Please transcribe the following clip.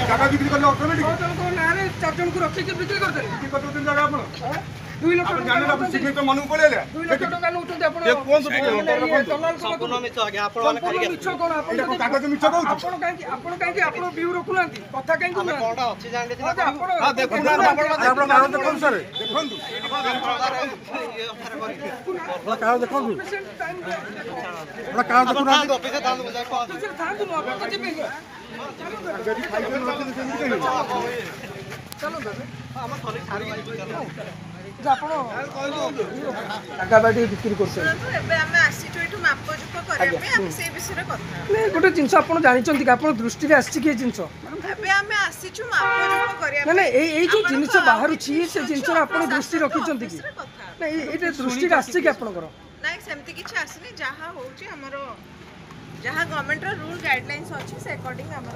জায়গা বিক্রি করলে অটোমেটিক নারে 4 জনକୁ ରଖିକି ବିକ୍ରି କରିଦେଲେ বিক্রি করতে জায়গা আপন 2 লক্ষ আপনি জানেন আপনি সিগনেচর মনକୁ পড়েলে 2 লক্ষ টাকা নଉଛନ୍ତି ଆପଣ সম্পূর্ণ মিଛ ଆଜ୍ଞା ଆପଣ ମାନେ ଖାଲି ମିଛ କଣ ଆପଣ এটা কাগজ মিছ কହୁଛୁ ଆପଣ କାହିଁକି ଆପଣ ବିଉ ରଖୁନାହାନ୍ତି କଥା କାହିଁକି ଆମେ କହୁନାହାନ୍ତି କୋଣଟା ଅଛି ଜାଣିଲେ ଆପଣ ହଁ ଦେଖୁନା ଆପଣ କାଗଜ ଦେଖନ୍ତୁ ସାର୍ ଦେଖନ୍ତୁ କାଗଜ ଦେଖନ୍ତୁ ଆପଣ କାଗଜ ଦେଖୁନାହାନ୍ତି ଅଫିସରେ ଥାନ୍ତୁ ମୁଁ ଯାଇ ପହଞ୍ଚି ଥାନ୍ତୁ ଆପଣ ତ ଯିବେ ଯଦି ଖାଇକି ରଖିଲେ ସେମିତି କହିବେ ଚାଲନ୍ତୁ ଆମ ଥରେ ଛାଡ଼ି ଆପଣ ଜାଗା ବାଡ଼ି ବିକ୍ରି କରୁଛନ୍ତି ଏବେ ଆମେ ଆସିଛୁ ଏଠୁ ମାପଚୁପ କରିବା ପାଇଁ ଆମେ ସେଇ ବିଷୟରେ କଥା ନାଇଁ ଗୋଟେ ଜିନିଷ ଆପଣ ଜାଣିଛନ୍ତି କି ଆପଣ ଦୃଷ୍ଟିରେ ଆସିଛି କି ଏ ଜିନିଷ ଏବେ ଆମେ ଆସିଛୁ ମାପଚୁପ କରିବା ନା ନା ଏଇ ଯୋଉ ଜିନିଷ ବାହାରୁଛି ସେ ଜିନିଷର ଆପଣ ଦୃଷ୍ଟି ରଖିଛନ୍ତି କି ନା ଏଇଟା ଦୃଷ୍ଟିରେ ଆସିଛି କି ଆପଣଙ୍କର ନାଇଁ ସେମିତି କିଛି ଆସିନି ଯାହା ହଉଛି ଆମର ଯାହା ଗଭର୍ଣ୍ଣମେଣ୍ଟର ରୁଲ୍ ଗାଇଡଲାଇନ୍ସ ଅଛି ସେ ଆକର୍ଡିଂ ଆମର